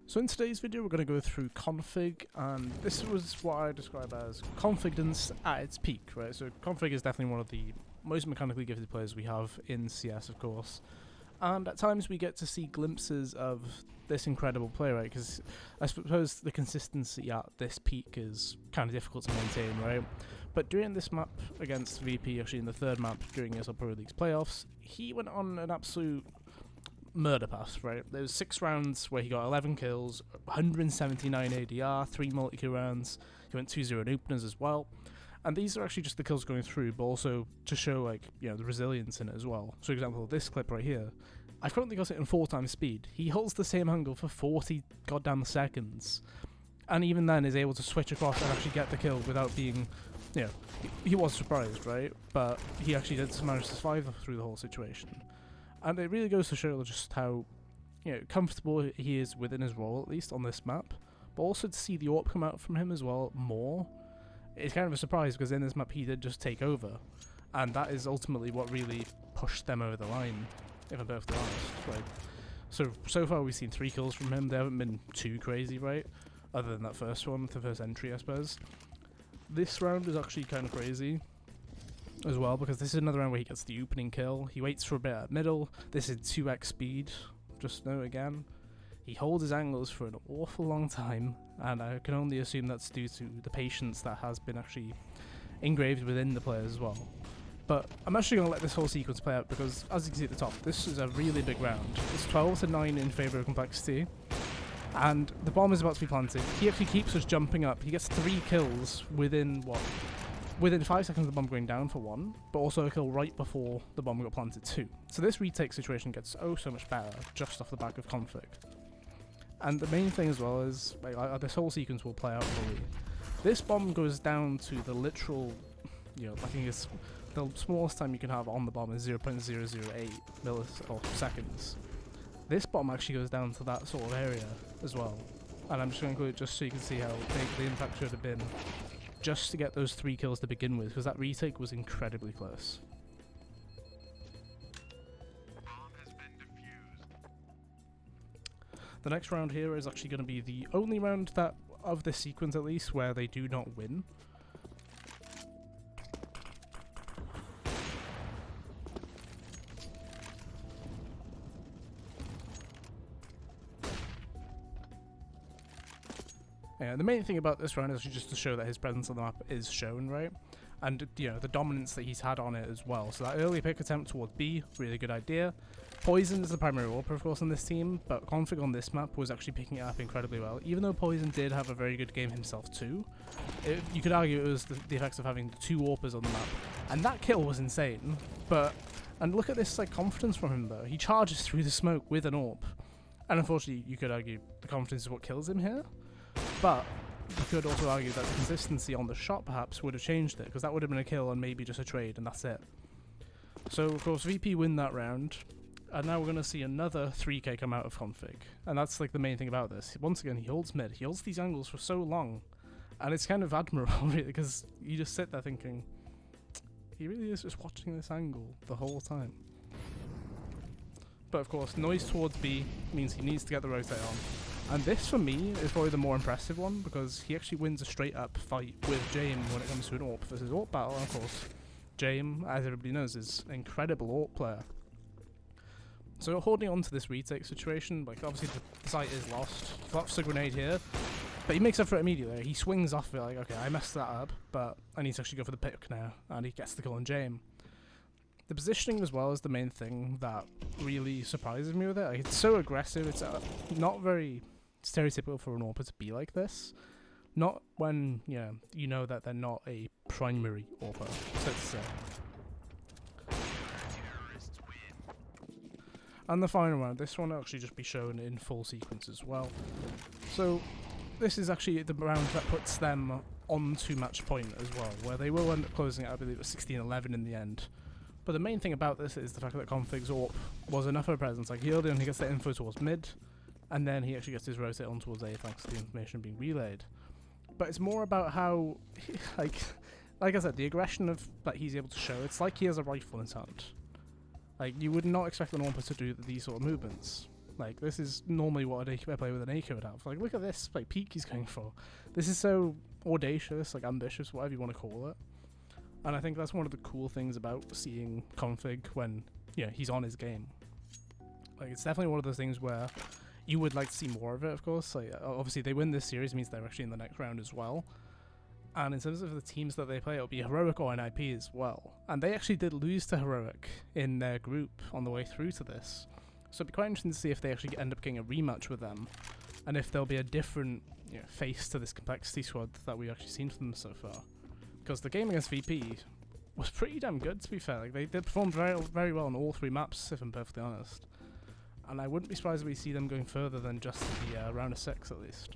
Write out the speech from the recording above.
So in today's video we're going to go through config, and this was what I describe as k0nfigdence at its peak, right? So config is definitely one of the most mechanically gifted players we have in CS, of course, and at times we get to see glimpses of this incredible player, right? Because I suppose the consistency at this peak is kind of difficult to maintain, right? But during this map against VP, actually in the third map during ESL Pro League's playoffs, he went on an absolute murder pass, right? There was 6 rounds where he got 11 kills, 179 ADR, 3 multi-kill rounds. He went 2-0 in openers as well. And these are actually just the kills going through, but also to show, like, you know, the resilience in it as well. So, for example, this clip right here, I've currently got it in 4 times speed. He holds the same angle for 40 goddamn seconds, and even then is able to switch across and actually get the kill without being, you know, he was surprised, right? But he actually did manage to survive through the whole situation. And it really goes to show just how, you know, comfortable he is within his role, at least on this map. But also to see the AWP come out from him as well more, it's kind of a surprise, because in this map he did just take over. And that is ultimately what really pushed them over the line, if I'm perfectly honest. Like, so far we've seen 3 kills from him. They haven't been too crazy, right? Other than that first one, the first entry, I suppose. This round is actually kind of crazy as well, because this is another round where he gets the opening kill. He waits for a bit at middle. This is 2x speed, just note again. He holds his angles for an awful long time, and I can only assume that's due to the patience that has been actually engraved within the players as well. But I'm actually going to let this whole sequence play out, because as you can see at the top, this is a really big round. It's 12-9 in favour of complexity, and the bomb is about to be planted. He actually keeps us jumping up. He gets 3 kills within, what? Within 5 seconds of the bomb going down for 1, but also a kill right before the bomb got planted too. So this retake situation gets so much better just off the back of config. And the main thing as well is, like, this whole sequence will play out fully. This bomb goes down to the literal, you know, I think it's the smallest time you can have on the bomb is 0.008 milliseconds. This bomb actually goes down to that sort of area as well. And I'm just going to include it just so you can see how big the impact should have been, just to get those 3 kills to begin with, because that retake was incredibly close. The next round here is actually going to be the only round that, of this sequence at least, where they do not win. Yeah, the main thing about this round is just to show that his presence on the map is shown, right? And, you know, the dominance that he's had on it as well. So that early pick attempt towards B, really good idea. Poison is the primary AWP, of course, on this team, but config on this map was actually picking it up incredibly well. Even though Poison did have a very good game himself too, you could argue it was the effects of having 2 AWPers on the map. And that kill was insane, and look at this, like, confidence from him though. He charges through the smoke with an AWP. And unfortunately, you could argue the confidence is what kills him here. But you could also argue that the consistency on the shot perhaps would have changed it, because that would have been a kill and maybe just a trade, and that's it. So, of course, VP win that round, and now we're going to see another 3k come out of config. And that's, like, the main thing about this. Once again, he holds mid. He holds these angles for so long, and it's kind of admirable, really, because you just sit there thinking, he really is just watching this angle the whole time. But, of course, noise towards B means he needs to get the rotate on. And this, for me, is probably the more impressive one, because he actually wins a straight-up fight with Jame when it comes to an AWP versus AWP battle. And of course, Jame, as everybody knows, is an incredible AWP player. So holding on to this retake situation, like, obviously the site is lost. He flops a grenade here, but he makes up for it immediately. He swings off it like, okay, I messed that up, but I need to actually go for the pick now, and he gets the kill on Jame. The positioning as well is the main thing that really surprises me with it. Like, it's so aggressive, it's not very stereotypical for an AWPer to be like this. Not when, yeah, you know that they're not a primary AWPer, so to say. And the final round, this one will actually just be shown in full sequence as well. So this is actually the round that puts them onto match point as well, where they will end up closing it, I believe, at 16-11 in the end. But the main thing about this is the fact that config's AWP was enough of a presence. Like, he gets the info towards mid, and then he actually gets his rotate on towards A thanks to the information being relayed. But it's more about how, like I said, the aggression of that he's able to show. It's like he has a rifle in his hand. Like, you would not expect an AWPer to do these sort of movements. Like, this is normally what a player with an AK would have. Like, look at this, like, peak he's going for. This is so audacious, like, ambitious, whatever you want to call it. And I think that's one of the cool things about seeing Config when, he's on his game. Like, it's definitely one of those things where you would like to see more of it, of course. Like, obviously, they win this series, means they're actually in the next round as well. And in terms of the teams that they play, it'll be Heroic or NIP as well. And they actually did lose to Heroic in their group on the way through to this. So it'd be quite interesting to see if they actually end up getting a rematch with them, and if there'll be a different face to this complexity squad that we've actually seen from them so far. Because the game against VP was pretty damn good, to be fair. Like, they performed very, very well on all 3 maps, if I'm perfectly honest. And I wouldn't be surprised if we see them going further than just the round of 6, at least.